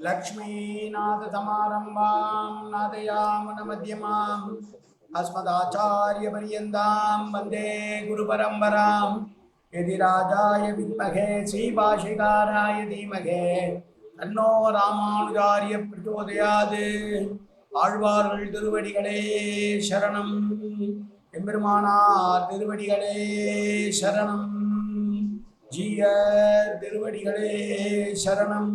लक्ष्मीनाथसमारम्भां नादयामनमध्यमाम् अस्मदाचार्यपर्यन्तां वन्दे गुरुपरम्परां यदिराजाय विद्महे श्रीभाष्यकाराय धीमहि तन्नो रामानुजार्य प्रचोदयात् ஆழ்வார்கள் திருவடிகளே சரணம் எம்பெருமானார் திருவடிகளே சரணம் ஜீயர் திருவடிகளே சரணம்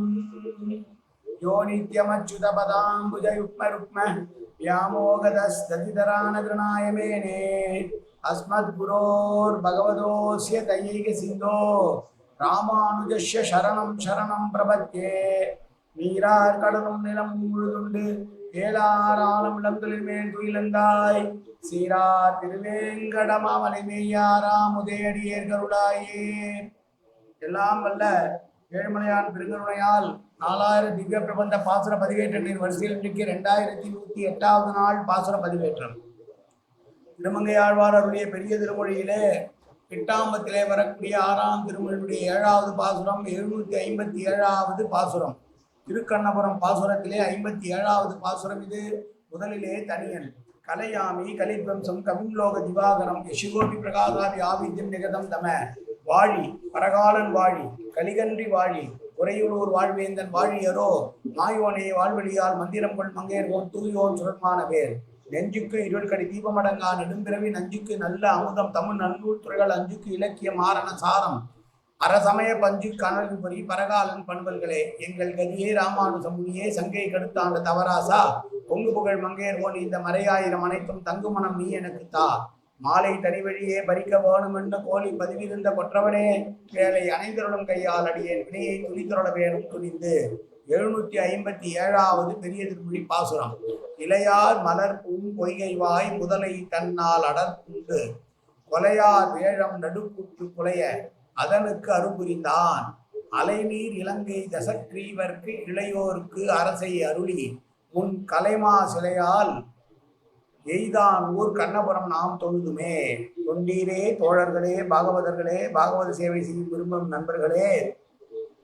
யோ நித்யமச்சுத பதாம்புஜயுக்ம ருக்ம व्यामोगदस्ततितरानगृणाय मेने अस्मद्गुरोर्भगवतोऽस्य दयैक सिन्धो रामानुजस्य शरणं शरणं प्रपद्ये நீரார் கடலும் நிலம் முழுதுண்டு ஏழாறாலும் இளந்தொழில் மேல் துயிலந்தாய் சீரா திருவேங்கடமாமலை மேயாராம் உதயடியேற்கருளாயே. எல்லாம் வல்ல ஏழுமலையான் பெருங்கருணையால் 4000 திவ்ய பிரபந்த பாசுர பதிவேற்ற நீர் வரிசையில் இன்றைக்கு 2108வது நாள் பாசுர பதிவேற்றம். திருமங்கையாழ்வார் அவருடைய பெரிய திருமொழியிலே 8ஆம் வரக்கூடிய 6ஆம் திருமொழியுடைய 7வது பாசுரம் 757வது பாசுரம். திருக்கண்ணபுரம் பாசுரத்திலே 57வது பாசுரம். இது முதலிலே தனியன் கலையாமி கலித்வம்சம் கவின்லோக திவாகரம் யசிகோபி பிரகாதாதி ஆவித்யம் நிகதம் தம வாழி பரகாலன் வாழி கலிகன்றி வாழி உறையுளூர் வாழ்வேந்தன் வாழியரோ மாயோனே வாழ்வழியால் மந்திரம் கொள் மங்கையர்கோன் தூயோன் சுரமான பேர் நெஞ்சுக்கு இருள்கடி தீபமடங்கா நெடும்பிறவி நஞ்சுக்கு நல்ல அமுதம் தமிழ் நன்னூல் துறைகள் அஞ்சுக்கு இலக்கியம் ஆரண சாரம் அரசமய பஞ்சு கனல் பொறி பரகாலன் பண்பல்களே எங்கள் கதியே ராமானுசமுனியே சங்கை கடுத்தாண்ட தவராசா பொங்கு புகழ் மங்கையர்கோன் இந்த மறையாயிரம் அனைத்தும் தங்குமணம் நீ எனக்கு தா மாலை தனி வழியே பறிக்க வேணும் என்று கோழி பதிவிருந்த கொற்றவனே வேலை அனைந்தருளும் கையால் அடியேன் வினையை துணித்தருள வேணும் துணிந்து. 757வது பெரிய திருமொழி பாசுரம். இளையார் மலர் பூம் பொய்கைவாய் முதலை தன்னால் அடர்ந்து கொலையார் வேழம் நடுக்கூட்டு குலைய அதனுக்கு அருபுரிந்தான் அலைநீர் இலங்கை தசக்ரீவர்க்கு இளையோருக்கு அரசை அருளி உன் கலைமா சிலையால் எய்தான் ஊர் கண்ணபுரம் நாம் தொழுதுமே. தொண்டீரே தோழர்களே பாகவதர்களே பாகவத சேவை செய்ய விரும்பும் நண்பர்களே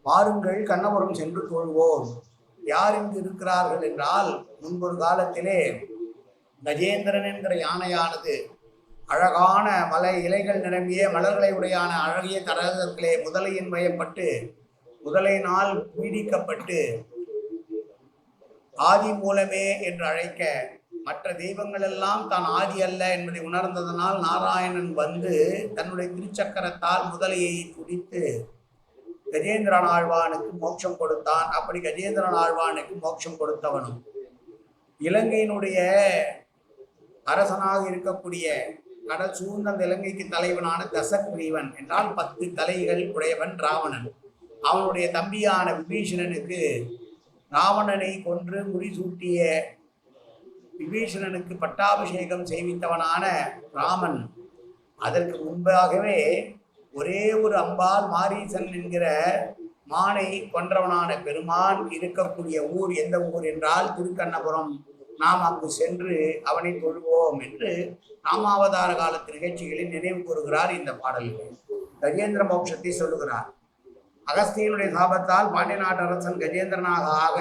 வாருங்கள் கண்ணபுரம் சென்று தொழுவோம். யார் இங்கு இருக்கிறார்கள் என்றால் முன்பொரு காலத்திலே கஜேந்திரன் என்கிற யானையானது அழகான மலை இலைகள் நிரம்பிய மலர்களை உடையான அழகிய தடாகத்திலே முதலையின் வயப்பட்டு முதலையினால் பீடிக்கப்பட்டு ஆதி மூலமே என்று அழைக்க மற்ற தெய்வங்கள் எல்லாம் தான் ஆதி அல்ல என்பதை உணர்ந்ததனால் நாராயணன் வந்து தன்னுடைய திருச்சக்கரத்தால் முதலையை துடித்து கஜேந்திரன் ஆழ்வானுக்கு மோட்சம் கொடுத்தான். அப்படி கஜேந்திரன் ஆழ்வானுக்கு மோட்சம் கொடுத்தவனும் இலங்கையினுடைய அரசனாக இருக்கக்கூடிய கடல் சூழ்ந்த இலங்கைக்கு தலைவனான தசக்ரீவன் என்றால் 10 தலைகள் உடையவன் ராவணன். அவனுடைய தம்பியான விபீஷணனுக்கு ராவணனை கொன்று முடிசூட்டிய விபீஷணனுக்கு பட்டாபிஷேகம் செய்வித்தவனான ராமன் அதற்கு முன்பாகவே ஒரே ஒரு அம்பால் மாரீசன் என்கிற மானை கொன்றவனான பெருமான் இருக்கக்கூடிய ஊர் எந்த ஊர் என்றால் திருக்கண்ணபுரம். நாம் அங்கு சென்று அவனை தொழுவோம் என்று ராமாவதார காலத்து நிகழ்ச்சிகளில் நினைவு கூறுகிறார். இந்த பாடலில் கஜேந்திர மோட்சத்தை சொல்லுகிறார். அகஸ்தியனுடைய சாபத்தால் பாண்டிய நாட்டு அரசன் கஜேந்திரனாக ஆக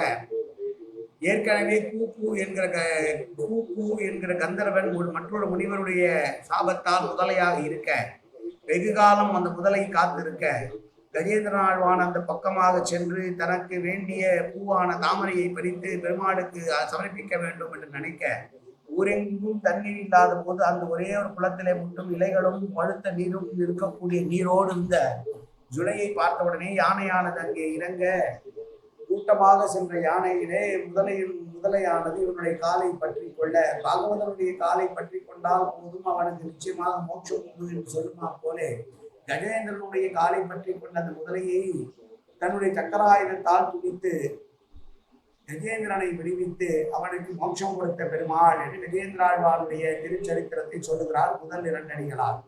ஏற்கனவே கூப்பு என்கிற கந்தர்வன் மற்றொரு முனிவருடைய சாபத்தால் முதலையாக இருக்க வெகு காலம் அந்த முதலை காத்திருக்க கஜேந்திரன் ஆழ்வான் அந்த பக்கமாக சென்று தனக்கு வேண்டிய பூவான தாமரையை பறித்து பெருமாளுக்கு சமர்ப்பிக்க வேண்டும் என்று நினைக்க ஊரெங்கும் தண்ணீர் இல்லாத போது அந்த ஒரே ஒரு குளத்திலே மட்டும் இலைகளும் பழுத்த நீரும் இருக்கக்கூடிய நீரோடு இந்த ஜுலையை பார்த்தவுடனே யானையானது அங்கே இறங்க கூட்டமாக சென்ற யானையிலே முதலையானது இவனுடைய காலை பற்றி கொள்ள பாகவதனுடைய காலை பற்றி கொண்டால் போதும் அவனுக்கு நிச்சயமாக மோட்சம் உண்டு என்று சொல்லுமா போலே கஜேந்திரனுடைய காலை பற்றி கொண்ட அந்த முதலையை தன்னுடைய சக்கராயுதத்தால் துடித்து கஜேந்திரனை விடுவித்து அவனுக்கு மோட்சம் கொடுத்த பெருமாள் என்று கஜேந்திராழ்வாருடைய திருச்சரித்திரத்தை சொல்லுகிறார் முதல் 2 அடிகளால்.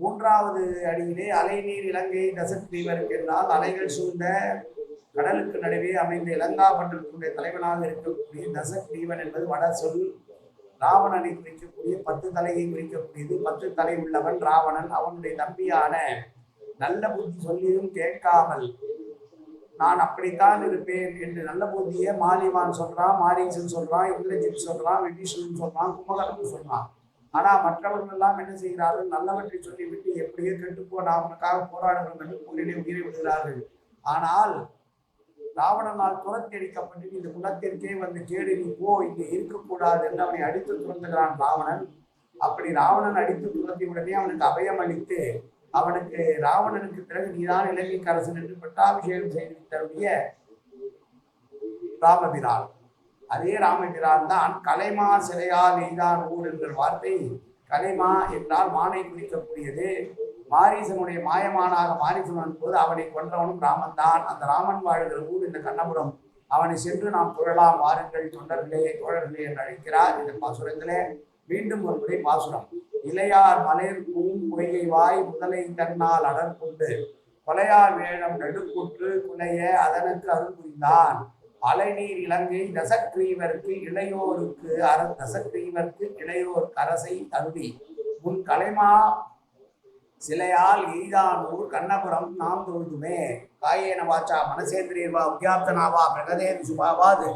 3வது அடியிலே அலைநீர் இலங்கை தசக்ரீவருக்கு என்றால் அலைகள் சூழ்ந்த கடலுக்கு நடுவே அமைந்த இலங்கா மண்டலத்தினுடைய தலைவனாக இருக்கக்கூடிய தசக்ரீவன் என்பது வட சொல். ராவணனை குறிக்கக்கூடிய 10 தலையை குறிக்கக்கூடியது. 10 தலை உள்ளவன் ராவணன். அவனுடைய தம்பியான நல்ல புத்தி சொல்லியும் கேட்காமல் நான் அப்படித்தான் இருப்பேன் என்று நல்ல புத்தியே மாலிவான் சொல்றான், மாரீசன் சொல்றான், இந்திரஜித் சொல்றான், விபீஷணன் சொல்றான், கும்பகர்ணன் சொல்றான். ஆனா மற்றவர்கள் எல்லாம் என்ன செய்கிறார்கள்? நல்லவற்றை சொல்லிவிட்டு எப்படியோ கெட்டுப்போ நான் அவனுக்காக போராடுகிறோம் என்று போரிலே உயிரை விடுகிறார்கள். ஆனால் ராவணனால் துரத்தி அடிக்கப்பட்டு இந்த குலத்திற்கே வந்து கேடு, நீ போ, இங்கே இருக்கக்கூடாது என்று அவனை அடித்து துரந்துகிறான் ராவணன். அப்படி ராவணன் அடித்து துரத்தி உடனே அவனுக்கு அபயம் அளித்து அவனுக்கு ராவணனுக்கு பிறகு நீதான் இலங்கைக்கு அரசன் என்று பட்டாபிஷேகம் செய்திருத்தருடைய ராமபிரான். அதே ராமபிரான் தான் கலைமா சிலையால் எய்தான் ஊர் என்ற வார்த்தை. கலைமா என்றால் மானை குறிக்கக்கூடியது. மாரீசனுடைய மாயமானாக மாரீசன் போது அவனை கொன்றவனும் ராமன் தான். அந்த ராமன் வாழ்கிற ஊர் இந்த கண்ணபுரம். அவனை சென்று நாம் புகழலாம் வாருங்கள் தொண்டர்களே தோழர்களே என்று அழைக்கிறார் இந்த பாசுரங்களே. மீண்டும் ஒரு முறை பாசுரம். இளையார் மலைர் பூம் பொய்கை வாய் முதலை கண்ணால் அடர்கொண்டு கொலையார் வேடம் நடுக்குற்று குலைய அதனுக்கு அருள் புரிந்தான். அலைநீர் இலங்கை தசக்ரீவருக்கு இளையோருக்கு தசக்ரீவருக்கு இளையோருக்கு அரசை அருளி முன் கலைமா சிலையால் எய்தானூர் கண்ணபுரம் நாம் தொழுதுமே. காயேன வாச்சா மனசேந்திரியர்வா உத்யாப்தனாவா பிரகதேன் சுபாவாது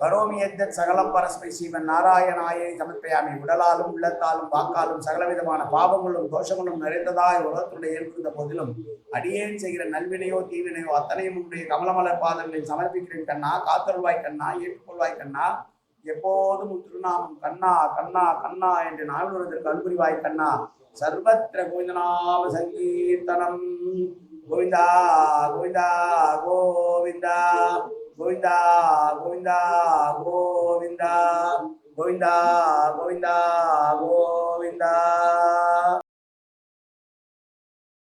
கரோமியத்தன் சகலம் பரஸ்மை சீவன் நாராயணாயை சமர்ப்பயாமி. உடலாலும் உள்ளத்தாலும் வாக்காலும் சகலவிதமான பாவங்களும் தோஷங்களும் நிறைந்ததாய் உலகத்துடைய ஏற்படுத்த போதிலும் அடியேன் செய்கிற நல்வினையோ தீவினையோ அத்தனையும் உன்னுடைய கமலமலர் பாதங்களில் சமர்ப்பிக்கிறேன் கண்ணா. காத்தருள்வாய் கண்ணா, ஏற்றுக்கொள்வாய் கண்ணா. எப்போதும் திருநாமம் கண்ணா கண்ணா கண்ணா என்று நாள்வதற்கு அன்புரிவாய் கண்ணா. சர்வத்திர கோவிந்தநாம சங்கீர்த்தனம். கோவிந்தா கோவிந்தா கோவிந்தா கோவிந்தா கோவிந்தா கோவிந்தா கோவிந்தா கோவிந்தா கோவிந்தா.